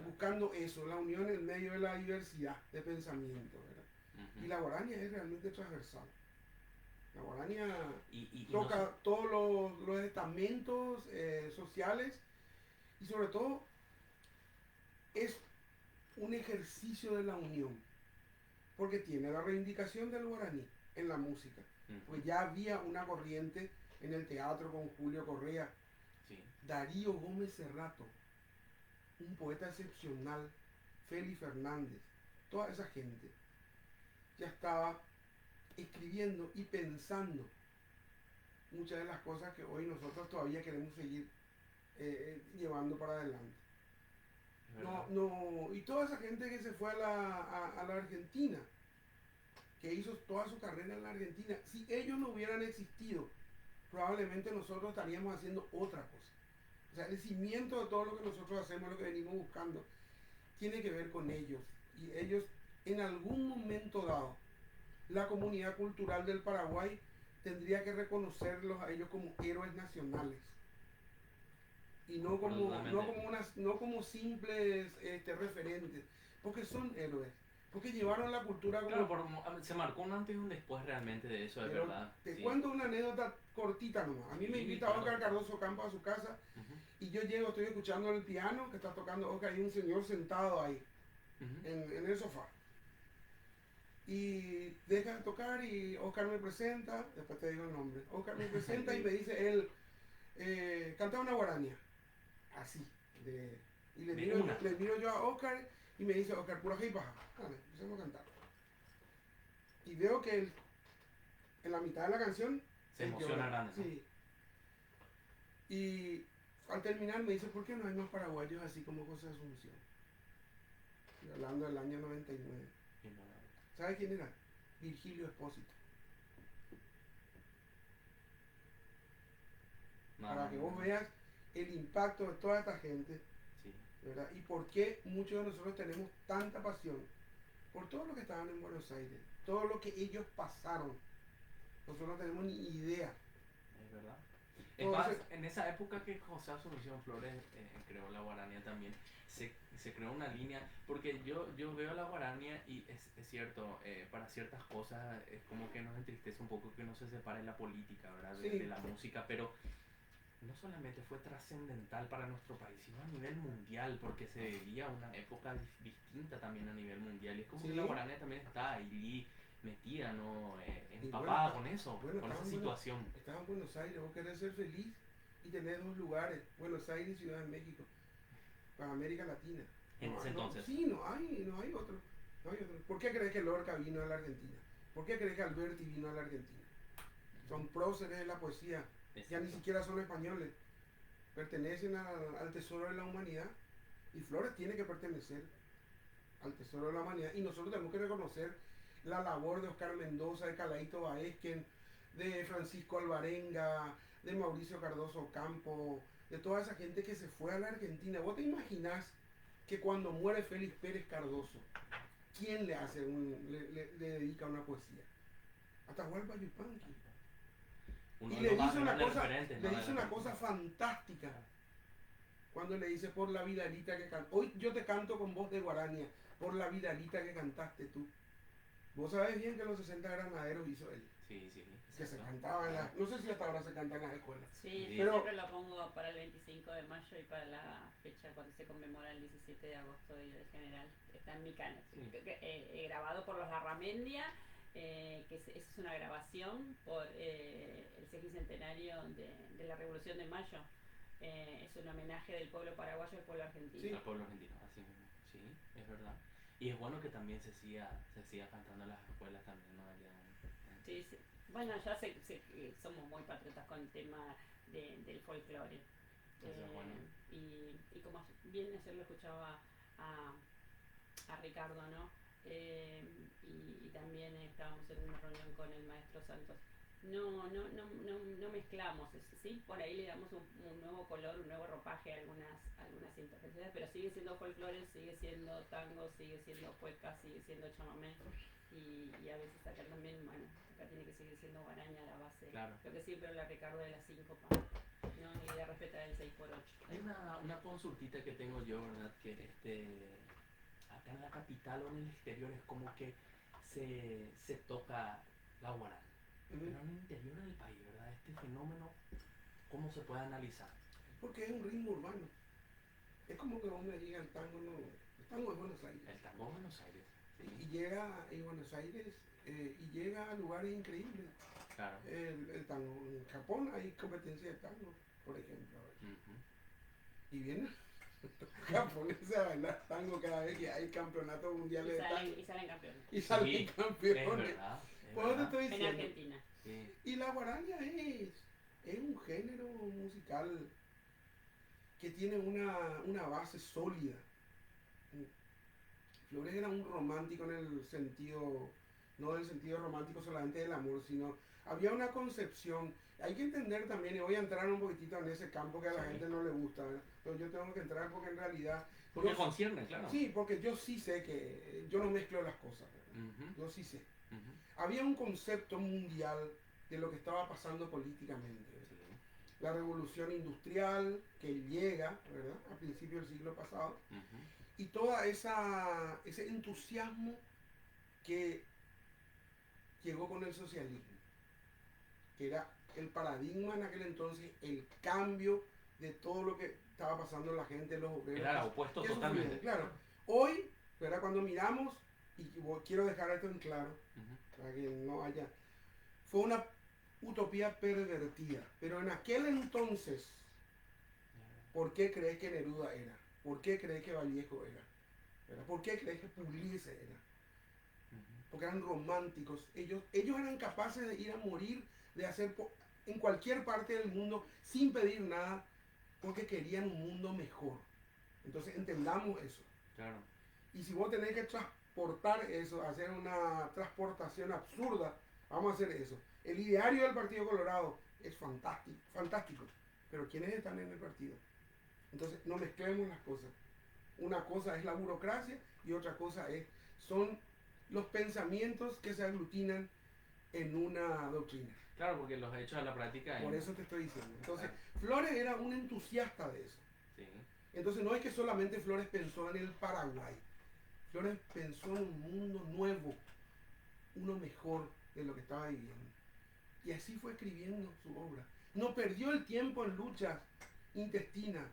buscando eso, la unión en medio de la diversidad de pensamiento, ¿verdad? Ujú. Y la guaraña es realmente transversal. La guaraña Y toca no sé- todos los estamentos sociales y sobre todo es un ejercicio de la unión, porque tiene la reivindicación del guaraní en la música, Ujú. porque ya había una corriente en el teatro con Julio Correa, Sí. Darío Gómez Cerrato, un poeta excepcional, Félix Fernández, toda esa gente ya estaba escribiendo y pensando muchas de las cosas que hoy nosotros todavía queremos seguir llevando para adelante. Es verdad. Y toda esa gente que se fue a la Argentina, que hizo toda su carrera en la Argentina, si ellos no hubieran existido, probablemente nosotros estaríamos haciendo otra cosa. O sea, el cimiento de todo lo que nosotros hacemos, lo que venimos buscando, tiene que ver con ellos. Y ellos, en algún momento dado, la comunidad cultural del Paraguay tendría que reconocerlos a ellos como héroes nacionales. Y no como, no como simples referentes, porque son héroes, porque llevaron la cultura como... Claro, se marcó un antes y un después realmente de eso, es Pero verdad. te Sí. cuento una anécdota cortita nomás. A mí me Sí, invita claro. Oscar Cardoso Campo a su casa Ujú. y yo llego, estoy escuchando el piano que está tocando Oscar y un señor sentado ahí Ujú. en el sofá. Y deja de tocar y Oscar me presenta, después te digo el nombre. Oscar me presenta y me dice él, canta una guaraña. Así. Y De una. le miro yo a Oscar y me dice, Oscar, pura y paja. Vale, empecemos a cantar. Y veo que él, en la mitad de la canción, Se él emociona llora. grande, ¿no? Sí. Y al terminar me dice, ¿por qué no hay más paraguayos así como José Asunción? Estoy hablando del año 99. Y no- ¿Sabe quién era? Virgilio Espósito. no, Para no, que no, vos no. veas el impacto de toda esta gente, Sí. ¿verdad? Y por qué muchos de nosotros tenemos tanta pasión por todo lo que estaban en Buenos Aires, todo lo que ellos pasaron. Nosotros no tenemos ni idea. Es verdad. Es Todo más, ese- en esa época que José Asunción Flores creó la guaranía también, se creó una línea, porque yo veo la guaranía y es cierto, para ciertas cosas es como que nos entristece un poco que no se separe la política, ¿verdad? Sí. De la música, pero no solamente fue trascendental para nuestro país, sino a nivel mundial, porque se vivía una época distinta también a nivel mundial. Y es como Sí. que la guaranía también está ahí metida, ¿no? Y Empapada bueno, con eso, bueno, con esa estaban situación. Estaba en Buenos Aires, vos querés ser feliz y tenés dos lugares, Buenos Aires y Ciudad de México, para América Latina. En ese entonces. Sí, no hay otro. No hay otro. ¿Por qué crees que Lorca vino a la Argentina? ¿Por qué crees que Alberti vino a la Argentina? Son próceres de la poesía, ya ni Exacto. siquiera son españoles, pertenecen al tesoro de la humanidad y Flores tiene que pertenecer al tesoro de la humanidad y nosotros tenemos que reconocer la labor de Oscar Mendoza, de Calaito Baezquen, de Francisco Alvarenga, de Mauricio Cardoso Campo, de toda esa gente que se fue a la Argentina. ¿Vos te imaginás que cuando muere Félix Pérez Cardoso, quién le hace le dedica una poesía? Atahualpa Yupanqui. Uno Y de le los más dice una grandes cosa, referentes, le ¿no? dice de la una cosa Argentina. fantástica cuando le dice por la vidalita que cantaste. Hoy yo te canto con voz de guarania, por la vidalita que cantaste tú. Vos sabés bien que los 60 granaderos hizo él, Sí, sí. que se exacto. cantaba en la, no sé si hasta ahora se canta en las escuelas. Sí, Sí. yo Pero- siempre lo pongo para el 25 de mayo y para la fecha cuando se conmemora el 17 de agosto Día del General. Está en mi canal, Sí. grabado por los Larramendia, es una grabación por el sesquicentenario de la Revolución de Mayo. Es un homenaje del pueblo paraguayo al pueblo argentino. Sí. Al pueblo argentino, así mismo. Sí, es verdad. Y es bueno que también se siga cantando en las escuelas también, ¿no? Allá Sí, sí. Bueno, ya somos muy patriotas con el tema del folclore. Eso es bueno. Y como bien ayer lo escuchaba a Ricardo, ¿no? Y también estábamos en una reunión con el maestro Santos. No mezclamos, sí, por ahí le damos un nuevo color, un nuevo ropaje a algunas interpretaciones, pero sigue siendo folclore, sigue siendo tango, sigue siendo cueca, sigue siendo chamamé, y a veces acá también, bueno, acá tiene que seguir siendo guaraña la base, Claro. lo que siempre habla Ricardo de la síncopa, ¿no? Y de respetar el 6x8. Hay una consultita que tengo yo, ¿verdad? Que acá en la capital o en el exterior es como que se toca la guaraña. Pero en el interior del país, ¿verdad? Este fenómeno, ¿cómo se puede analizar? Porque es un ritmo urbano. Es como que vos me digas el tango, no, el tango es Buenos Aires. El tango de Buenos Aires. Y llega a Buenos Aires y llega a lugares increíbles. Claro. El tango. En Japón hay competencia de tango, por ejemplo. Y vienen japoneses a bailar tango cada vez que hay campeonatos mundiales de tango. Y salen campeones. Y salen Sí, campeones. es verdad. ¿Por dónde estoy En diciendo? Argentina. Sí. Y la guaraña es un género musical que tiene una base sólida. Flores era un romántico en el sentido, no en el sentido romántico solamente del amor, sino había una concepción. Hay que entender también, y voy a entrar un poquitito en ese campo que a la Sí. gente no le gusta, ¿verdad? Pero yo tengo que entrar porque en realidad... Porque yo- concierne, claro. Sí, porque yo sí sé que yo no mezclo las cosas, ¿verdad? Ujú, Yo sí sé. ujú. Había un concepto mundial de lo que estaba pasando políticamente. ¿verdad? Sí. La revolución industrial que llega, ¿verdad? A principios del siglo pasado, Ujú. y todo ese entusiasmo que llegó con el socialismo, que era el paradigma en aquel entonces, el cambio de todo lo que estaba pasando en la gente, los obreros. Era lo opuesto que totalmente. sufrían. Claro, hoy, ¿verdad? Cuando miramos, y quiero dejar esto en claro, Ujú. para que no haya, fue una utopía pervertida, pero en aquel entonces, ¿por qué crees que Neruda era? ¿Por qué crees que Vallejo era? ¿Verdad? ¿Por qué crees que Pugliese era? Ujú. Porque eran románticos. Ellos eran capaces de ir a morir, de hacer en cualquier parte del mundo sin pedir nada, porque querían un mundo mejor. Entonces entendamos eso. Claro. Y si vos tenés que transportar eso, hacer una transportación absurda, vamos a hacer eso. El ideario del Partido Colorado es fantástico, fantástico. Pero ¿quiénes están en el partido? Entonces no mezclemos las cosas. Una cosa es la burocracia y otra cosa son los pensamientos que se aglutinan en una doctrina. Claro, porque los hechos a la práctica. Por eso te estoy diciendo. Entonces, Flores era un entusiasta de eso. Sí. Entonces no es que solamente Flores pensó en el Paraguay. Flores pensó en un mundo nuevo, uno mejor de lo que estaba viviendo. Y así fue escribiendo su obra. No perdió el tiempo en luchas intestinas.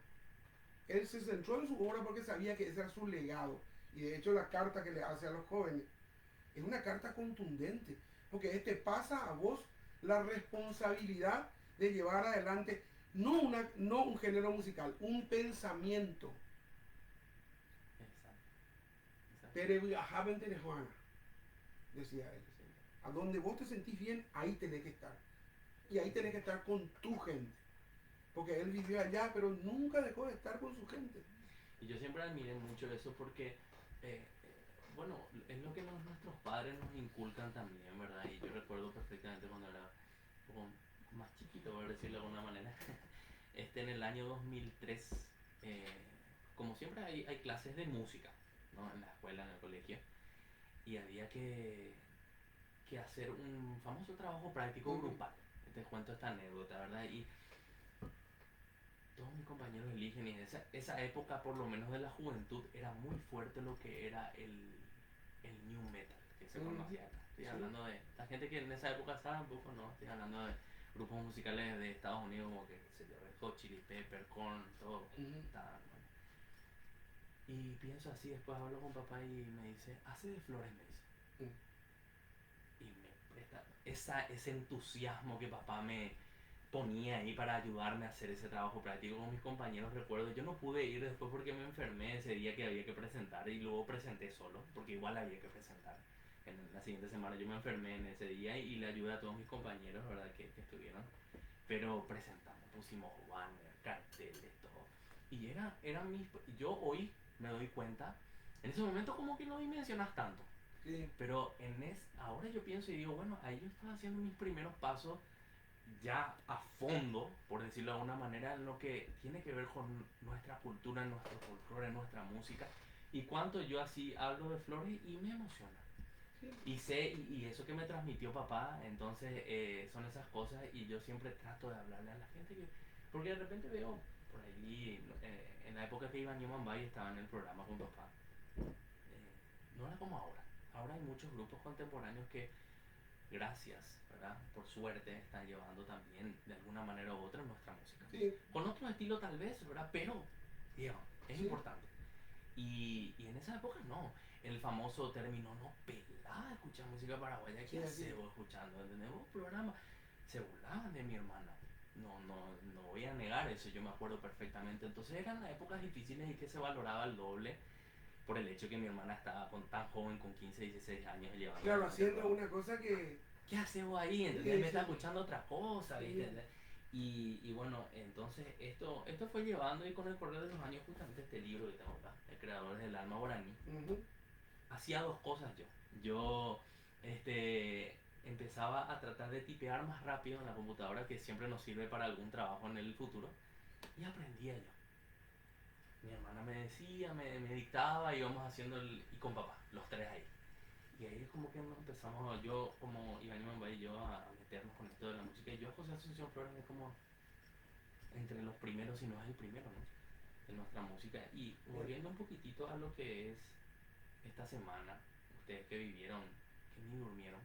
Él se centró en su obra porque sabía que ese era su legado. Y de hecho la carta que le hace a los jóvenes es una carta contundente. Porque pasa a vos la responsabilidad de llevar adelante no un género musical, un pensamiento. Exacto. Exacto. Pero haben de Juana, decía él. A donde vos te sentís bien, ahí tenés que estar. Y ahí tenés que estar con tu gente. Porque él vivió allá, pero nunca dejó de estar con su gente. Y yo siempre admiré mucho eso porque, bueno, es lo que nuestros padres nos inculcan también, ¿verdad? Y yo recuerdo perfectamente cuando era un poco más chiquito, por decirlo de alguna manera, en el año 2003, como siempre hay clases de música, ¿no? En la escuela, en el colegio, y había que hacer un famoso trabajo práctico grupal. Te cuento esta anécdota, ¿verdad? Y todos mis compañeros eligen, y en esa época, por lo menos de la juventud, era muy fuerte lo que era el new metal, que se conocía acá. Estoy hablando de la gente que en esa época estaba un poco, no, estoy hablando de grupos musicales de Estados Unidos como que se llama Red Hot Chili Pepper, Korn, todo. Estaban, bueno. Y pienso así, después hablo con papá y me dice, hace de Flores, me dice. Y me presta ese entusiasmo que papá me ponía ahí para ayudarme a hacer ese trabajo práctico con mis compañeros. Recuerdo, yo no pude ir después porque me enfermé ese día que había que presentar, y luego presenté solo porque igual había que presentar. En la siguiente semana yo me enfermé en ese día y le ayudé a todos mis compañeros, ¿verdad? Que estuvieron. pero presentamos, pusimos banner, carteles, todo. Y yo hoy me doy cuenta, en ese momento como que no dimensionas tanto. Sí, Pero ahora yo pienso y digo, bueno, ahí yo estaba haciendo mis primeros pasos ya a fondo, por decirlo de alguna manera, en lo que tiene que ver con nuestra cultura, nuestro folclore, nuestra música. Y cuánto yo así hablo de flores y me emociona. sí. Y sé, y eso que me transmitió papá, entonces son esas cosas y yo siempre trato de hablarle a la gente porque de repente veo por allí, en la época que iba a Newman Bay estaba en el programa con papá. No era como ahora. Ahora hay muchos grupos contemporáneos que, gracias, ¿verdad? Por suerte, están llevando también de alguna manera u otra nuestra música. Sí, Con otro estilo tal vez, ¿verdad? Pero, digamos, es sí. importante. Y en esa época no. El famoso término no pelada escuchar música paraguaya. ¿Qué Sí, así. haces vos escuchando? ¿Entendés? Vos programa. Se burlaban de mi hermana. No voy a negar eso, yo me acuerdo perfectamente. Entonces eran épocas difíciles y que se valoraba el doble por el hecho que mi hermana estaba tan joven, con 15, 16 años, llevando. Claro, haciendo una cosa que... ¿Qué haces vos ahí? ¿Entendés? Sí, Me está sí. escuchando otra cosa, Sí. ¿viste? Y bueno, entonces esto fue llevando y con el correr de los años justamente este libro que tengo acá, El Creador del Alma Guaraní, Ujú. hacía dos cosas yo. Yo empezaba a tratar de tipear más rápido en la computadora, que siempre nos sirve para algún trabajo en el futuro, y aprendía yo. Mi hermana me decía, me dictaba, y íbamos haciendo y con papá, los tres ahí. Y ahí es como que nos empezamos, yo como Iván Mamba y yo, a meternos con esto de la música. Y yo, José Asunción Flores, es como entre los primeros, si no es el primero, ¿no? De nuestra música. Y volviendo un poquitito a lo que es esta semana, ustedes que vivieron, que ni durmieron,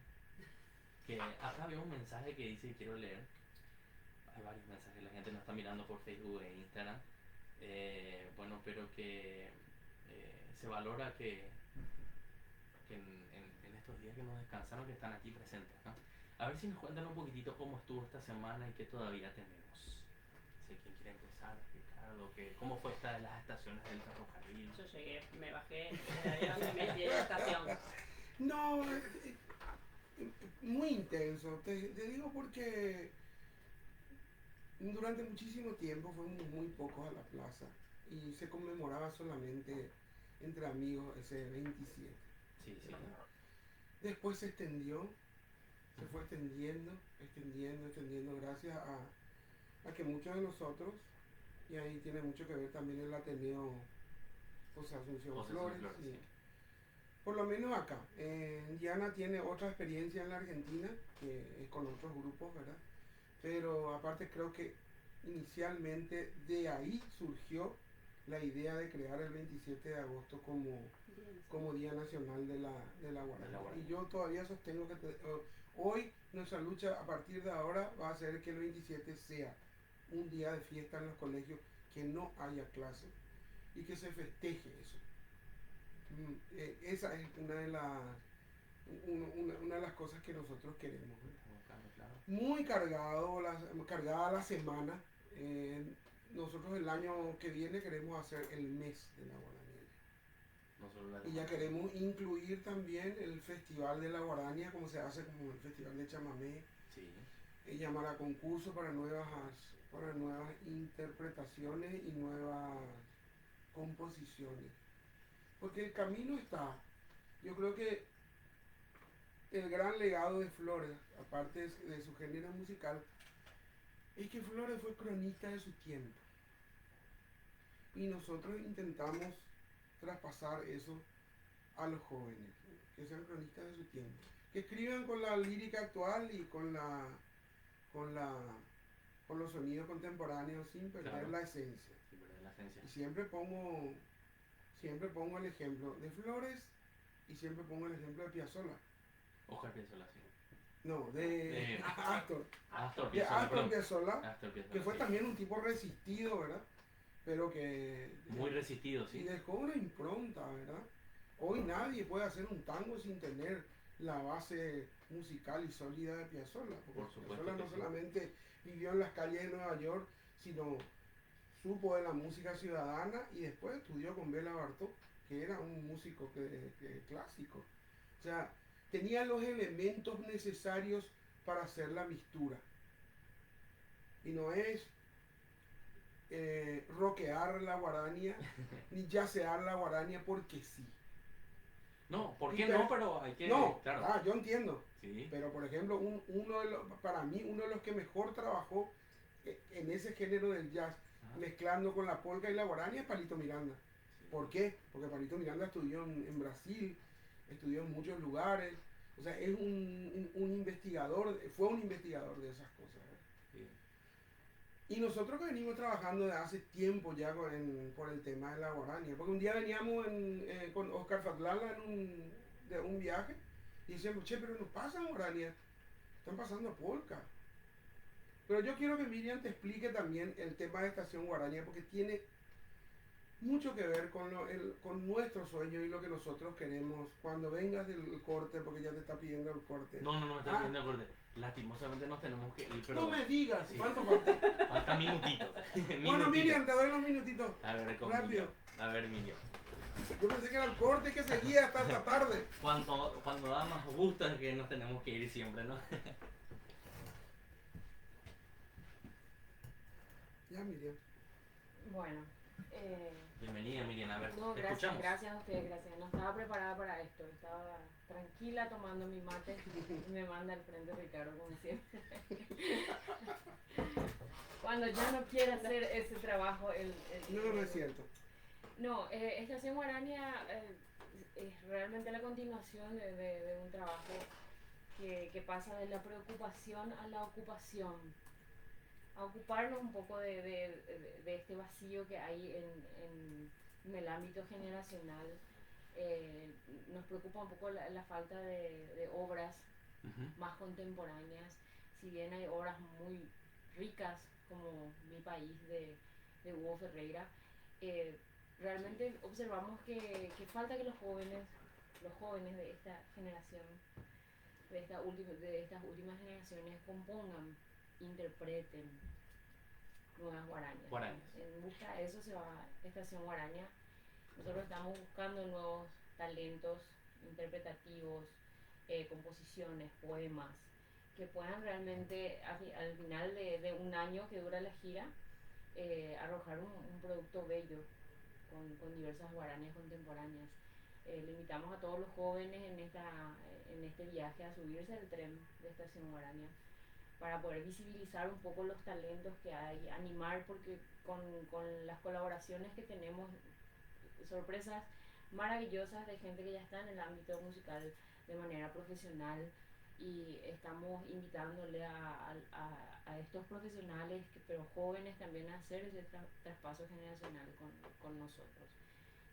que acá veo un mensaje que dice, y quiero leer, hay varios mensajes, la gente nos está mirando por Facebook e Instagram, bueno, pero que se valora que en estos días que nos descansaron, que están aquí presentes, ¿no? A ver si nos cuentan un poquitito cómo estuvo esta semana y qué todavía tenemos. No sé quién quiere empezar, Ricardo, cómo fue esta de las estaciones del ferrocarril. Yo llegué, me bajé del avión y me metí en la estación. No, muy intenso. Te digo porque durante muchísimo tiempo fuimos muy pocos a la plaza y se conmemoraba solamente entre amigos ese 27. Sí, sí. Después se extendió, se fue extendiendo, gracias a que muchos de nosotros, y ahí tiene mucho que ver también el Ateneo José Asunción José Flores, Flores, y sí. por lo menos acá. Diana tiene otra experiencia en la Argentina, que es con otros grupos, ¿verdad? Pero aparte creo que inicialmente de ahí surgió la idea de crear el 27 de agosto como Día Nacional de la Guaraní. Y yo todavía sostengo que hoy nuestra lucha a partir de ahora va a ser que el 27 sea un día de fiesta en los colegios, que no haya clase y que se festeje eso. Esa es una de las cosas que nosotros queremos, ¿verdad? Claro. Muy cargada la semana. Nosotros el año que viene queremos hacer el mes de la guaraña. Y ya queremos incluir también el Festival de la Guaraña, como se hace como el Festival de Chamamé. Sí. Llamar a concurso para nuevas interpretaciones y nuevas composiciones. Porque el camino está. Yo creo que el gran legado de Flores, aparte de su género musical, es que Flores fue cronista de su tiempo. Y nosotros intentamos traspasar eso a los jóvenes, que sean cronistas de su tiempo. Que escriban con la lírica actual y con los sonidos contemporáneos sin perder la esencia. Y siempre pongo el ejemplo de Flores y siempre pongo el ejemplo de Piazzolla. Oscar Piazzolla, sí. No, de Astor. Astor Piazzolla, que fue también un tipo resistido, ¿verdad? Pero que... Muy resistido, sí. Y dejó una impronta, ¿verdad? Hoy nadie puede hacer un tango sin tener la base musical y sólida de Piazzolla. Porque Por supuesto Piazzolla no sí. solamente vivió en las calles de Nueva York, sino supo de la música ciudadana y después estudió con Bela Bartók, que era un músico clásico. O sea, tenía los elementos necesarios para hacer la mistura. Y no es rockear la guarania, ni yacear la guarania porque sí. No, ¿por Y qué pero- no? Pero hay que... No, claro. yo entiendo. Sí. Pero por ejemplo, para mí uno de los que mejor trabajó en ese género del jazz, Ajá. mezclando con la polka y la guarania, es Palito Miranda. Sí. ¿Por qué? Porque Palito Miranda estudió en Brasil, estudió en muchos lugares, o sea, es un investigador, fue un investigador de esas cosas. Sí. Y nosotros que venimos trabajando de hace tiempo ya por el tema de la guarania, porque un día veníamos con Oscar Fatlala de un viaje y decíamos, che, pero no pasan guarania, están pasando polka. Pero yo quiero que Miriam te explique también el tema de Estación Guaraña, porque tiene mucho que ver con nuestro sueño y lo que nosotros queremos cuando vengas del corte, porque ya te está pidiendo el corte. No, me está Ah. pidiendo acorde. Lastimosamente nos tenemos que ir, pero No me digas, Sí. ¿cuánto falta? falta minutitos. Bueno, Minutitos. Miriam, te doy los minutitos. A ver, con rápido. Miriam. A ver, Miriam. Yo pensé que era el corte que seguía hasta esta tarde. Cuando da más gusto es que nos tenemos que ir siempre, ¿no? Ya, Miriam. Bueno, Bienvenida, Miriam. A ver, no, te gracias, escuchamos. gracias a ustedes, gracias. No estaba preparada para esto, estaba tranquila tomando mi mate y me manda al frente Ricardo como siempre. Cuando ya no quiere hacer ese trabajo, No es cierto. No, Estación Guarania es realmente la continuación de un trabajo que pasa de la preocupación a la ocupación. A ocuparnos un poco de este vacío que hay en el ámbito generacional. Nos preocupa un poco la falta de obras Ujú. más contemporáneas, si bien hay obras muy ricas como Mi País de Hugo Ferreira, realmente observamos que falta que los jóvenes de esta generación, de estas últimas generaciones compongan, interpreten nuevas guarañas. Guarañas. En busca de eso se va Estación Guaraña. Nosotros estamos buscando nuevos talentos interpretativos, composiciones, poemas, que puedan realmente al final de un año que dura la gira, arrojar un producto bello con diversas guarañas contemporáneas. Le invitamos a todos los jóvenes en este viaje a subirse al tren de Estación Guaraña para poder visibilizar un poco los talentos que hay, animar, porque con las colaboraciones que tenemos, sorpresas maravillosas de gente que ya está en el ámbito musical de manera profesional, y estamos invitándole a estos profesionales, pero jóvenes también, a hacer ese traspaso generacional con nosotros.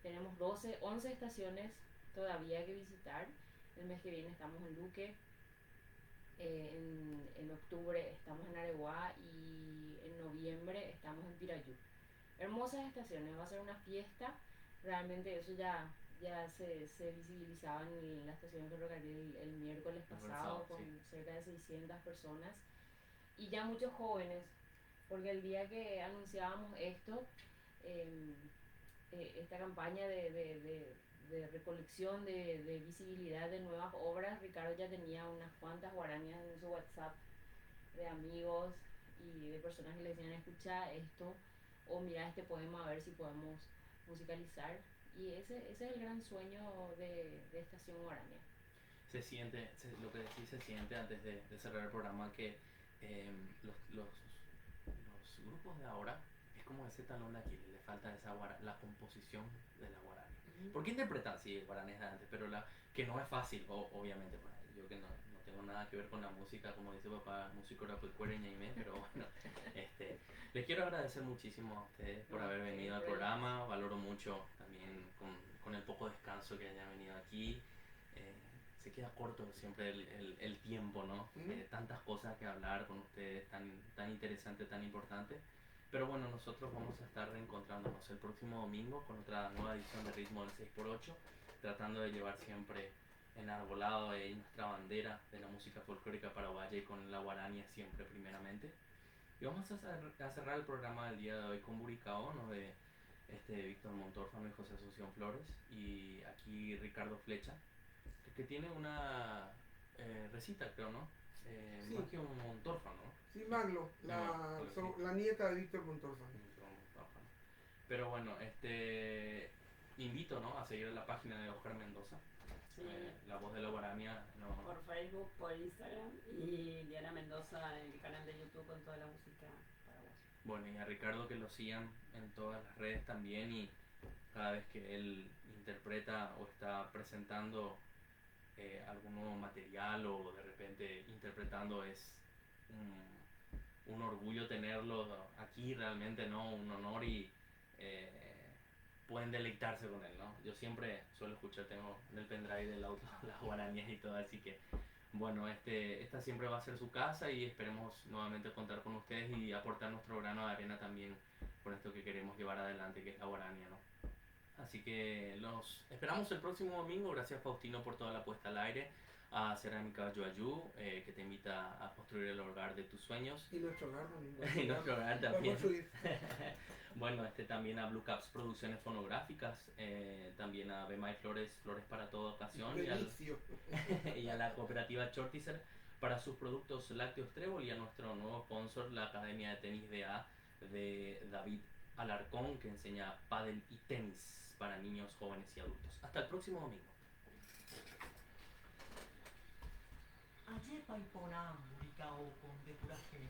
Tenemos 11 estaciones todavía que visitar. El mes que viene estamos en Luque, en octubre estamos en Areguá y en noviembre estamos en Pirayú. Hermosas estaciones, va a ser una fiesta. Realmente eso ya se visibilizaba en la estación de ferrocarril el miércoles pasado, con sí. cerca de 600 personas y ya muchos jóvenes, porque el día que anunciábamos esto, esta campaña de recolección, de visibilidad de nuevas obras, Ricardo ya tenía unas cuantas guarañas en su WhatsApp de amigos y de personas que le decían: escucha esto, o mira este poema, a ver si podemos musicalizar. Y ese es el gran sueño de Estación Guaraña. Se siente, lo que decís, se siente antes de cerrar el programa, que los grupos de ahora es como ese talón de Aquiles, le falta la composición de la guarania. ¿Por qué interpretar? Sí, guaranes de antes, pero que no es fácil, obviamente, para yo que no tengo nada que ver con la música, como dice papá, músico era Ñaimé, pero bueno, les quiero agradecer muchísimo a ustedes por haber venido al programa, valoro mucho también con el poco descanso que hayan venido aquí. Se queda corto siempre el tiempo, ¿no? Tantas cosas que hablar con ustedes, tan interesante, tan importante. Pero bueno, nosotros vamos a estar reencontrándonos el próximo domingo con otra nueva edición de Ritmo del 6x8, tratando de llevar siempre enarbolado nuestra bandera de la música folclórica paraguaya y con la guarania siempre primeramente. Y vamos a cerrar el programa del día de hoy con Buricao, ¿no? De Víctor Montorfano y José Asunción Flores, y aquí Ricardo Flecha, que tiene una recita, creo, ¿no? Sí. Más que un Montorfa, ¿no? Sí, Maglo, la nieta de Víctor Montorfano. Pero bueno, invito, ¿no?, a seguir la página de Oscar Mendoza, Sí. La Voz de la Guarania. ¿No? Por Facebook, por Instagram y Diana Mendoza en el canal de YouTube con toda la música para vos. Bueno, y a Ricardo que lo sigan en todas las redes también, y cada vez que él interpreta o está presentando algún nuevo material o de repente interpretando, es un orgullo tenerlo aquí realmente, ¿no? Un honor, y pueden deleitarse con él, ¿no? Yo siempre suelo escuchar, tengo en el pendrive del auto las guaranías y todo, así que bueno, esta siempre va a ser su casa, y esperemos nuevamente contar con ustedes y aportar nuestro grano de arena también con esto que queremos llevar adelante, que es la guarania, ¿no? Así que los esperamos el próximo domingo. Gracias, Faustino, por toda la puesta al aire. A Cerámica Yoayú, que te invita a construir el hogar de tus sueños. Y nuestro hogar también. Y nuestro hogar Vamos también. a subir. Bueno, también a Blue Caps Producciones Fonográficas, también a Bemay Flores, Flores para toda ocasión, Benicio. y a la cooperativa Chortizer para sus productos lácteos Trébol, y a nuestro nuevo sponsor, la Academia de Tenis de David Alarcón, que enseña pádel y tenis para niños, jóvenes y adultos. Hasta el próximo domingo. Ayer paipona murika o con depuraje